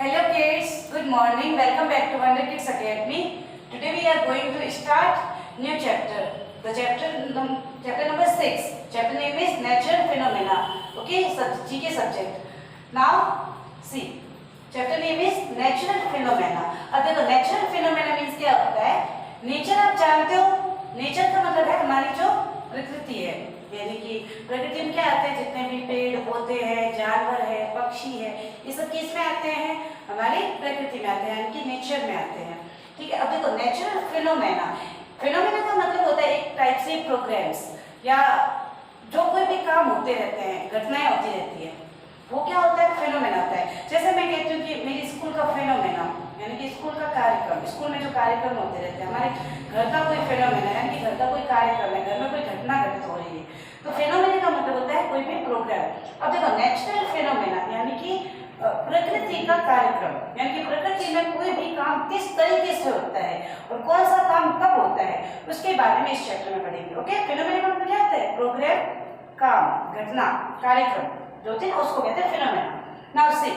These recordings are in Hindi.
Hello kids, good morning. Welcome back to Wonder Kids Academy. Today we are going to start new chapter. The chapter number 6. Chapter name is Natural Phenomena. Okay, GK subject. Now see. Chapter name is Natural Phenomena. अब देखो natural phenomena means क्या होता है? नेचर आप जानते हो, नेचर का मतलब है हमारी जो प्रकृति है, यानी कि प्रकृति में क्या आते हैं, जितने भी पेड़ पौधे हैं, जानवर है, पक्षी है, ये सब किस में आते हैं, हमारी प्रकृति में आते हैं, यानी कि नेचर में आते हैं। ठीक है, अब देखो नेचुरल फिनोमेना, फिनोमेना का मतलब होता है एक टाइप से प्रोग्राम्स या जो कोई भी काम होते रहते हैं, घटनाएं होती रहती है, वो क्या होता है, फिनोमेना होता है। जैसे मैं कहती हूँ कि मेरी स्कूल का फिनोमेना, यानी कि स्कूल का कार्यक्रम, स्कूल में जो कार्यक्रम होते रहते हैं, हमारे घर का कोई फिनोमेना, यानी कि घर का कोई कार्यक्रम है, घर में कोई घटना घटित हो रही है, तो फिनोमेना का मतलब होता है कोई भी प्रोग्राम। अब देखो नेचुरल फिनोमेना यानी कि प्रकृति का कार्यक्रम, यानी कि प्रकृति में कोई भी काम किस तरीके से होता है और कौन सा काम कब होता है, उसके बारे में इस चैप्टर में पढ़ेंगे। ओके, फिनोमेना का मतलब क्या होता है, प्रोग्राम, काम, घटना, कार्यक्रम जो थे उसको कहते हैं फिनोमेना। नाउ सी,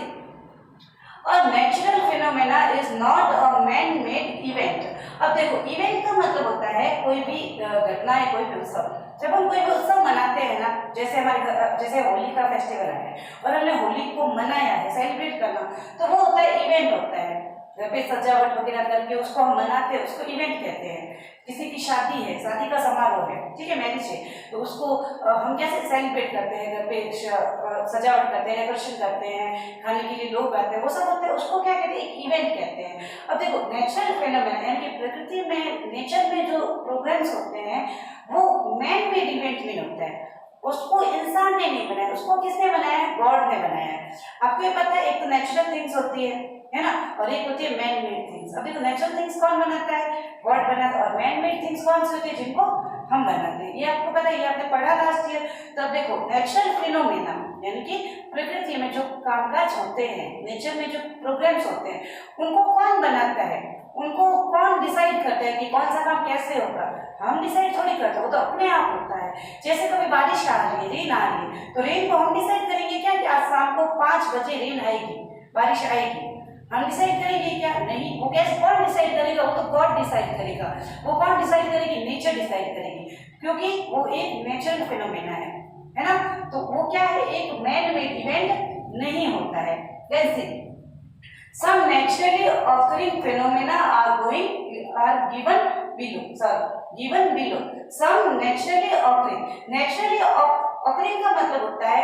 और natural phenomena is not a man made event. अब देखो इवेंट का मतलब होता है कोई भी घटना है, कोई भी उत्सव। जब हम कोई भी उत्सव मनाते हैं ना, जैसे जैसे होली का फेस्टिवल है और हमने होली को मनाया है, सेलिब्रेट करना, तो वो होता है इवेंट होता है। घर पे सजावट वगैरह करके उसको हम मनाते हैं, उसको इवेंट कहते हैं। किसी की शादी है, शादी का समारोह है, ठीक है, मैरिज है, तो उसको हम कैसे सेलिब्रेट करते हैं, घर पे सजावट करते हैं, डेकोरेशन करते हैं, खाने के लिए लोग आते हैं, वो सब होते हैं, उसको क्या कहते हैं, एक इवेंट कहते हैं। अब देखो नेचुरल फिनोमेना यानी कि प्रकृति में, नेचर में जो प्रोग्राम्स होते हैं वो मैन मेड इवेंट नहीं होता है, उसको इंसान ने नहीं बनाया, उसको किसने बनाया है, गॉड ने बनाया है। आपको ये पता है, एक तो नेचुरल थिंग्स होती है ना, और एक होती है मैन मेड थिंग्स। अभी तो नेचुरल थिंग्स कौन बनाता है, गॉड बनाता है, और मैन मेड थिंग्स कौन सी होती है, जिनको हम बनाते हैं। ये आपको पता है, ये आपने पढ़ा लास्ट ईयर। तब देखो नेचुरल फिनोमेना यानी कि प्रकृति में जो कामकाज होते हैं, नेचर में जो प्रोग्राम्स होते हैं, उनको कौन बनाता है, उनको कौन डिसाइड करता है कि कौन सा काम कैसे होगा। हम डिसाइड थोड़ी करते, वो तो अपने आप होता है। जैसे कभी बारिश आ रही है, रेन आ रही है, तो रेन को हम डिसाइड करेंगे क्या कि आज शाम को 5 बजे रेन आएगी, बारिश आएगी, हम डिसाइड करेंगे क्या, नहीं। वो कैसे, कौन डिसाइड करेगा, वो तो गॉड डिसाइड करेगा। वो कौन डिसाइड करेगी, नेचर डिसाइड करेगी, क्योंकि वो एक नेचुरल फिनोमेना है ना। तो वो क्या है, एक मैन मेड इवेंट नहीं होता है। जैसे some naturally occurring phenomena are given below. Some naturally occurring का मतलब होता है,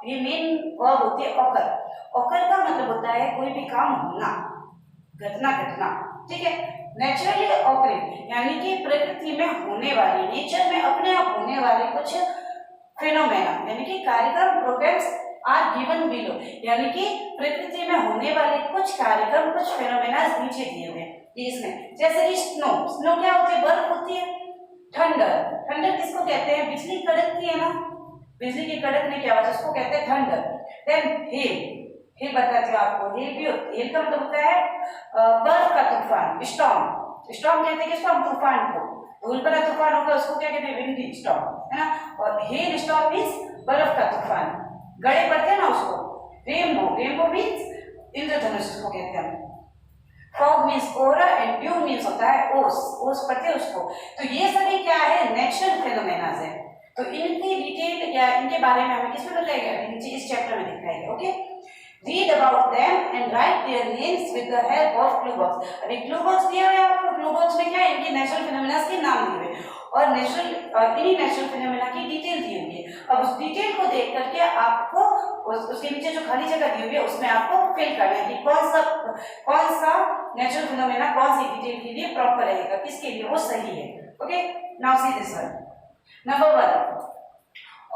ये मेन वर्ब होती है occur का मतलब होता है कोई भी काम होना, घटना, ठीक है। नेचुरली occurring यानी कि प्रकृति में होने वाली, नेचर में अपने आप होने वाले कुछ फिनोमेना यानी कि कार्यक्रम, प्रोग्राम्स आर गिवन बिलो, यानी कि प्रकृति में होने वाले कुछ कार्यक्रम, कुछ फिनोमेना नीचे दिए हुए हैं इसमें। जैसे कि स्नो क्या होती है, बर्फ होती है। थंडर किसको कहते हैं, बिजली कड़कती है ना, बिजली की कड़कने की आवाज, उसको कहते हैं थंडर। देन हेल बताती हूँ आपको, हेल का मतलब होता है बर्फ का तूफान, स्टॉर्म कहते हैं किसको, तूफान को, धूल भरा तूफान होगा उसको क्या कहते हैं, विंडी स्टॉर्म, है ना। और हेल स्टॉर्म मींस बर्फ का तूफान, गड़े पड़ते हैं ना उसको। रेनबो मींस इंद्रधनुष को कहते हैं। फॉग मींस कोहरा एंड ड्यू मींस होता है ओस पड़ते हैं उसको। तो ये सभी क्या है, नेचुरल फिनोमेना है। तो इनकी डिटेल या इनके बारे में हमें किसमें बताएगा, नीचे इस चैप्टर में दिखाएगा। Okay, read about them and right their names with the help of clue box. अभी क्लू बॉक्स दिया हुआ है आपको, क्लू बॉक्स में क्या है, इनके नेचुरल फिनोमेना के नाम दिए हुए और इन्हीं नेचुरल फिनोमेना की डिटेल दी हुई है। अब उस डिटेल को देख करके आपको उसके नीचे जो खाली जगह दी हुई है उसमें आपको फिल करना है कि कौन सा नेचुरल फिनोमेना कौन सी डिटेल के लिए प्रॉपर रहेगा, किसके लिए वो सही है। Okay, now see this one. Number 1,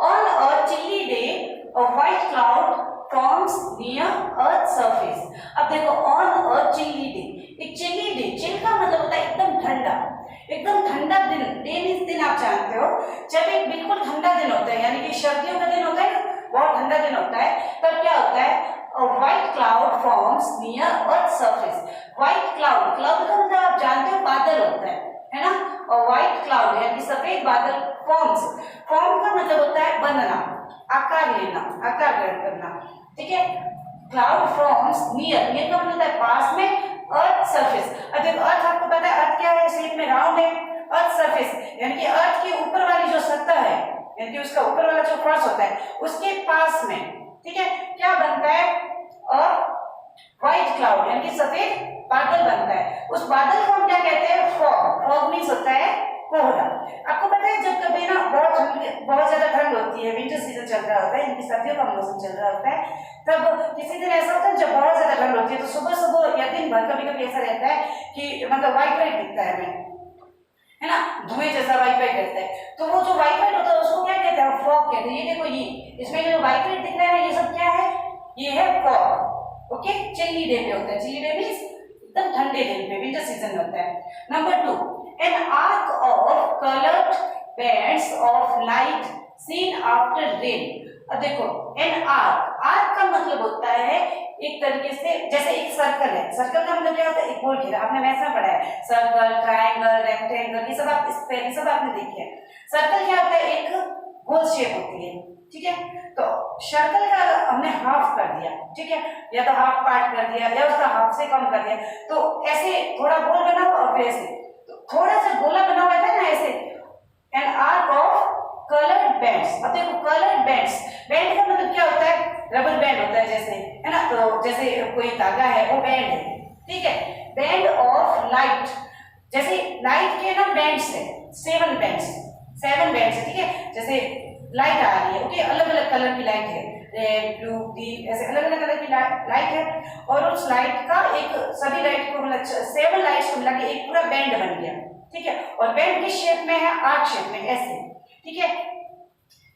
on a chilly day a white cloud forms near earth surface। अब देखो on a chilly day, एक chilly day, chill का मतलब होता है एकदम ठंडा दिन। दिन आप जानते हो, जब एक बिल्कुल ठंडा दिन होता है, यानी कि सर्दियों का दिन होता है ना, बहुत ठंडा दिन होता है, तब क्या होता है, a white cloud forms near earth surface। white cloud का मतलब आप जानते हो बादल होता है ना, और व्हाइट क्लाउड यानी सफेद बादल फॉर्म का मतलब होता है बनना, आकार लेना, आकार ग्रहण करना, ठीक है। क्लाउड फॉर्म्स नियर, नियर का मतलब है पास में, अर्थ सरफेस। अब देखो अर्थ आपको पता है अर्थ क्या है, शेप में राउंड है, अर्थ सरफेस यानी कि अर्थ के ऊपर वाली जो सतह है यानी कि उसका ऊपर वाला जो क्रॉस होता है उसके पास में, ठीक है, क्या बनता है, और व्हाइट क्लाउड यानी कि सफेद बादल बनता है। उस बादल को हम क्या कहते हैं, फॉग। फॉग मींस होता है कोहरा। आपको पता है जब कभी ना बहुत ज्यादा ठंड होती है, विंटर सीजन चल रहा होता है, इनकी सर्दियों का मौसम चल रहा होता है, तब किसी दिन ऐसा होता है जब बहुत ज्यादा ठंड होती है तो सुबह सुबह या दिन भर कभी कभी ऐसा रहता है कि मतलब व्हाइट व्हाइट दिखता है हमें, है ना, धुएं जैसा व्हाइट व्हाइट रहता है। तो वो जो व्हाइट व्हाइट होता है उसको क्या कहते हैं, फॉग कहते हैं। ये देखो ये इसमें जो व्हाइट व्हाइट दिख रहा है ना ये सब क्या है, ये है फॉग। ओके, चिल्ली डे पे होता है, चिल्ली डे मींस एकदम ठंडे दिन पे, विंटर सीजन में होता है। Number 2, an arc of coloured bands of light seen after rain. अब देखो एन आर्क, आर्क का मतलब होता है एक तरीके से जैसे एक सर्कल है, सर्कल का मतलब क्या होता है, एक गोल घेरा। आपने मैथ्स में पढ़ा है सर्कल, ट्रायंगल, रेक्टेंगल, ये सब आप इस सब आपने देखे हैं। सर्कल क्या होता है, एक गोल शेप होती है, ठीक है। तो सर्कल का हमने हाफ कर दिया, ठीक है, या तो हाफ पार्ट कर दिया या उसका हाफ से कम कर दिया, तो ऐसे थोड़ा गोल बना हुआ और फिर ऐसे तो थोड़ा सा गोला बना हुआ है ना ऐसे, N arc of coloured bands. अब देखो कलर्ड बैंड्स, बैंड का मतलब क्या होता है, रबर बैंड होता है जैसे, है ना, तो जैसे कोई धागा है वो बैंड है, ठीक है। बैंड ऑफ लाइट, जैसे लाइट के ना बैंड्स है, 7 बैंड्स, ठीक है। जैसे लाइट आ रही है, ओके, अलग अलग कलर की लाइट है, रेड, ब्लू, ग्रीन, ऐसे अलग अलग कलर की लाइट है, और उस लाइट का एक सभी लाइट को मतलब 7 लाइट्स को मिला के एक पूरा बैंड बन गया, ठीक है। और बैंड किस शेप में है, आर्क शेप में, ऐसे, ठीक है।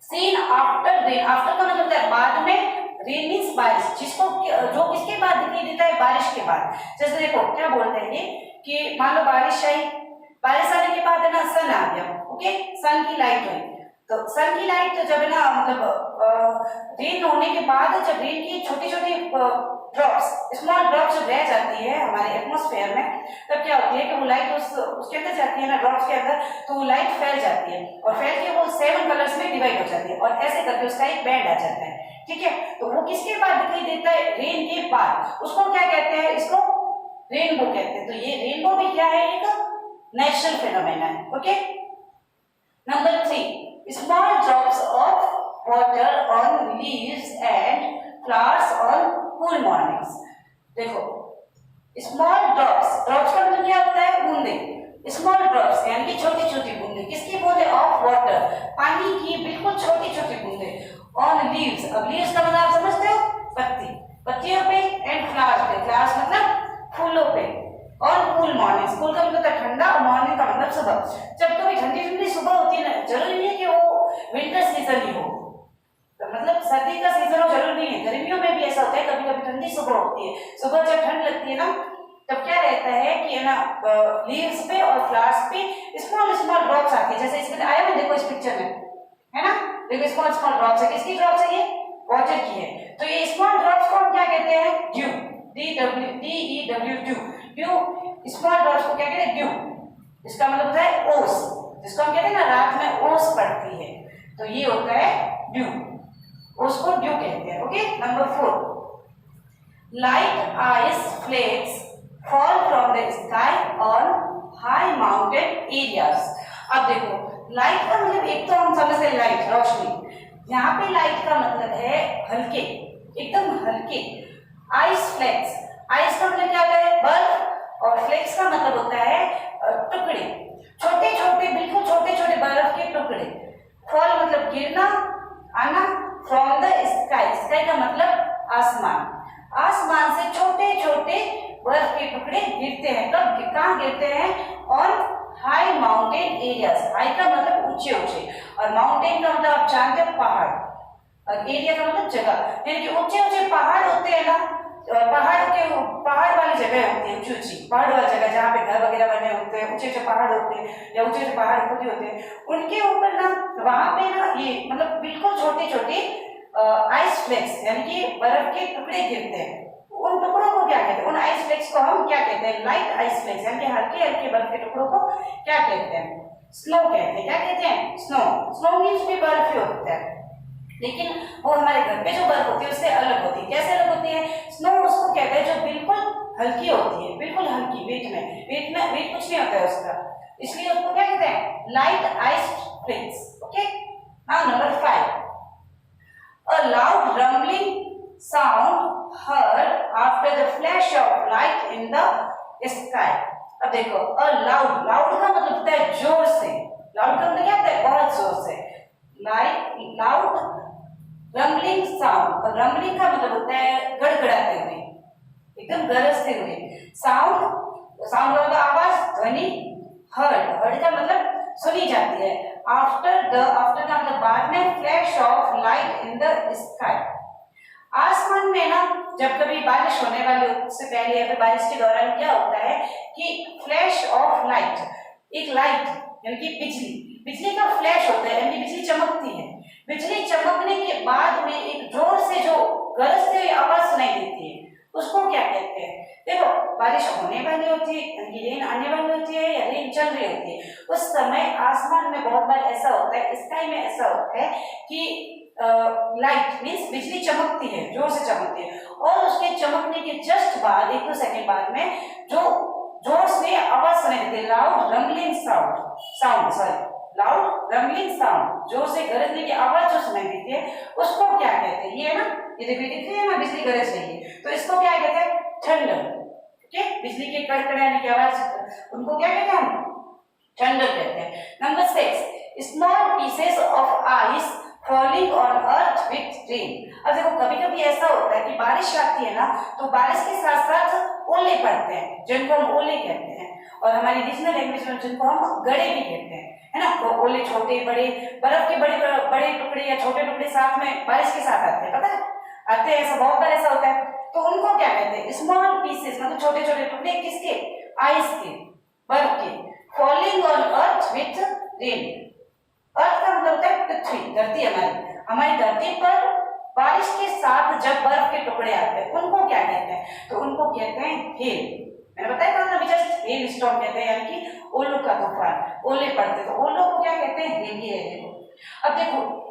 सीन आफ्टर रेन, आफ्टर का मतलब होता है बाद में, रेन मींस बारिश, जिसको जो किसके बाद दिखाई देता है, बारिश के बाद। जैसे देखो क्या बोलते हैं ये कि मान लो बारिश आई, बारिश आने के बाद है ना सन आ गया, ओके, सन की लाइट हुई, तो सन की लाइट जब है ना मतलब रेन होने के बाद जब रेन की छोटी छोटी ड्रॉप्स, स्मॉल ड्रॉप्स जब रह जाती है हमारे एटमॉस्फेयर में, तब क्या होती है कि वो लाइट उसके अंदर जाती है ना, ड्रॉप्स के अंदर, तो वो लाइट फैल जाती है और फैल के वो 7 कलर्स में डिवाइड हो जाती है और ऐसे करके उसका एक बैंड आ जाता है, ठीक है। तो वो किसके बाद दिखाई देता है, रेन के बाद। उसको क्या कहते हैं, इसको रेनबो कहते हैं। तो ये रेनबो भी क्या है, एक नेचुरल फिनोमेना है, okay. Number 3, small drops of water on leaves and flowers on cool mornings. देखो स्मॉल ड्रॉप्स, ड्रॉप्स का मतलब क्या होता है, बूंदे। स्मॉल ड्रॉप्स यानी कि छोटी छोटी बूंदे, किसकी बूंदे, ऑफ वाटर, पानी की बिल्कुल छोटी छोटी बूंदे, ऑन लीव्स। अब लीव्स का मतलब आप समझते हो, पत्ती, पत्तियों पे, एंड फ्लावर्स पे, फ्लावर्स मतलब फूलों पे, और कूल मॉर्निंग, कूल का मतलब ठंडा और मॉर्निंग का मतलब सुबह। जब कभी ठंडी ठंडी सुबह होती है ना, जरूरी नहीं है कि वो विंटर सीजन ही हो, तो मतलब सर्दी का सीजन हो जरूरी नहीं है, गर्मियों में भी ऐसा होता है, कभी कभी ठंडी सुबह होती है, सुबह जब ठंड लगती है ना तब क्या रहता है कि है ना लीव्स पे और फ्लावर्स पे स्मॉल स्मॉल ड्रॉप्स आती है, जैसे इसमें आया हुआ देखो इस पिक्चर में, है ना, देखो स्मॉल स्मॉल ड्रॉप्स है, किसकी ड्रॉप्स है, ये वाटर की है। तो ये स्मॉल ड्रॉप्स को हम क्या कहते हैं, due, DEW, due, small drops को क्या कहते हैं, ड्यू। इसका मतलब होता है ओस, जिसको हम कहते हैं ना रात में ओस पड़ती है, तो ये होता है ड्यू, उसको ड्यू कहते हैं, okay. Number 4, light ice flakes fall from the sky on high mountain areas. अब देखो लाइट का मतलब एक तो हम समझते हैं लाइट, रोशनी, यहाँ पे लाइट का मतलब है हल्के, एकदम हल्के। आइस फ्लेक्स, आइस का मतलब क्या होता है, बर्फ, और फ्लेक्स का मतलब होता है टुकड़े, छोटे छोटे, बिल्कुल छोटे छोटे बर्फ के टुकड़े। फॉल मतलब गिरना, आना, फ्रॉम द स्काई, स्काई का मतलब आसमान, आसमान से छोटे छोटे बर्फ के टुकड़े गिरते हैं। कब, कहाँ गिरते हैं, on high mountain areas. High का मतलब ऊंचे ऊंचे, और माउंटेन का मतलब आप जानते हो पहाड़, और एरिया का मतलब जगह, यानी कि ऊंचे ऊंचे पहाड़ होते हैं ना, पहाड़ वाली जगह होती है, ऊंची ऊंची पहाड़ वाली जगह जहाँ पे घर वगैरह बने होते हैं, ऊंचे ऊंचे पहाड़ होते हैं या ऊंचे ऊंचे पहाड़ खुद ही होते हैं, उनके ऊपर ना वहां पे ना ये मतलब बिल्कुल छोटे छोटे आइस फ्लेक्स यानी कि बर्फ के टुकड़े गिरते हैं। उन टुकड़ों को क्या कहते हैं, उन आइस फ्लेक्स को हम क्या कहते हैं, लाइट आइस फ्लेक्स, यानी कि हल्के हल्के बर्फ के टुकड़ों को क्या कहते हैं, स्नो कहते हैं। क्या कहते हैं, स्नो। स्नो मींस भी बर्फ ही होता है, लेकिन वो हमारे घर पे जो बर्फ होती है उससे अलग होती है। कैसे अलग होती है? स्नो उसको कहते हैं जो बिल्कुल हल्की होती है, बिल्कुल हल्की, वेट कुछ नहीं होता है उसका, इसलिए उसको क्या कहते हैं? Light ice flix. Okay, now number 5, a loud rumbling sound heard after the flash of light in the sky। अब देखो, a loud, loud का मतलब होता है जोर से, loud का मतलब क्या होता है? बहुत जोर से। लाउड रंबलिंग साउंड, और रंबलिंग का मतलब होता है गड़गड़ाते हुए, एकदम गरजते हुए। साउंड, साउंड का मतलब आवाज, ध्वनि। हर्ड, हर्ड का मतलब सुनी जाती है। आफ्टर का मतलब बाद में। Flash of light in the sky, आसमान में ना जब कभी बारिश होने वाली उससे पहले या फिर बारिश के दौरान क्या होता है कि फ्लैश ऑफ लाइट, एक लाइट यानी कि बिजली का फ्लैश होता है, यानी बिजली चमकती है। बिजली चमकने के बाद में एक जोर से जो गरजती हुई आवाज सुनाई देती है, उसको क्या कहते हैं? देखो, बारिश होने वाली होती है, यानी रेन आने वाली होती है या रेन चल रही होती है, उस समय आसमान में बहुत बार ऐसा होता है, स्काई में ऐसा होता है कि लाइट मीन्स बिजली चमकती है, जोर से चमकती है, और उसके चमकने के जस्ट बाद 1-2 सेकंड बाद में जो जोर से आवाज सुनाई देती है, loud rambling loud rambling sound, जोर से गरजने की आवाज जो सुनाई देती है, उसको क्या कहते हैं? ये है ना, ये देखिए दिख रही है ना बिजली गरज रही है, तो इसको क्या कहते हैं? थंडर। ओके, बिजली के कड़कड़ाने की आवाज, उनको क्या कहते हैं? हम थंडर कहते हैं। Number 6, small pieces of ice falling on earth with rain. अब देखो, कभी कभी ऐसा होता है कि बारिश आती है ना, तो बारिश के साथ साथ ओले पड़ते हैं, जिनको हम ओले कहते हैं, और हमारी रीजनल लैंग्वेज में जिनको हम गड़े भी कहते हैं, है ना। तो ओले छोटे बड़े, बर्फ के बड़े टुकड़े या छोटे टुकड़े साथ में बारिश के साथ आते हैं, पता है, आते हैं, ऐसा बहुत बार ऐसा होता है। तो उनको क्या कहते हैं? स्मॉल पीसेस, मतलब छोटे छोटे टुकड़े, किसके? आइस के, बर्फ के। Falling on earth with rain, earth का मतलब होता है पृथ्वी, धरती, हमारी धरती पर बारिश के साथ जब बर्फ के टुकड़े आते हैं, उनको क्या कहते हैं? तो उनको कहते हैं हेल। मैंने बताया था ना, जस्ट हेल स्टॉर्म कहते हैं, यानी कि ओलों का तूफान, ओले पड़ते, तो ओलों को क्या कहते हैं? हेल। ये है देखो। अब देखो,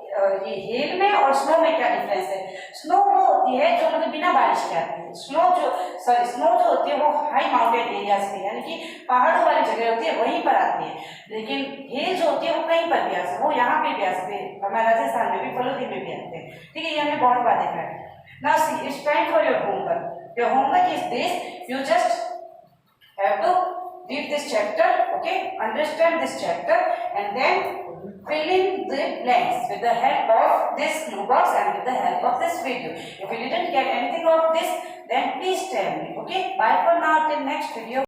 ये हेल में और स्नो में क्या डिफरेंस है? स्नो वो होती है जो मतलब बिना बारिश के आती है, स्नो जो होती है वो हाई माउंटेन एरियाज पे, यानी कि पहाड़ों वाली जगह होती है, वहीं पर आती है। लेकिन हेल जो होती है वो कहीं पर भी आ सकती है, वो यहाँ पे भी आ सकती है, हमारे राजस्थान में भी, फलोदी में भी आते हैं, ठीक है। ये हमने बहुत बार देखा है। Now see, it's time for your homework. Your homework is this, you just have to read this chapter, okay, understand this chapter, and then fill in the blanks with the help of this clue box and with the help of this video. If you didn't get anything of this, then please tell me, okay. Bye for now, till next video.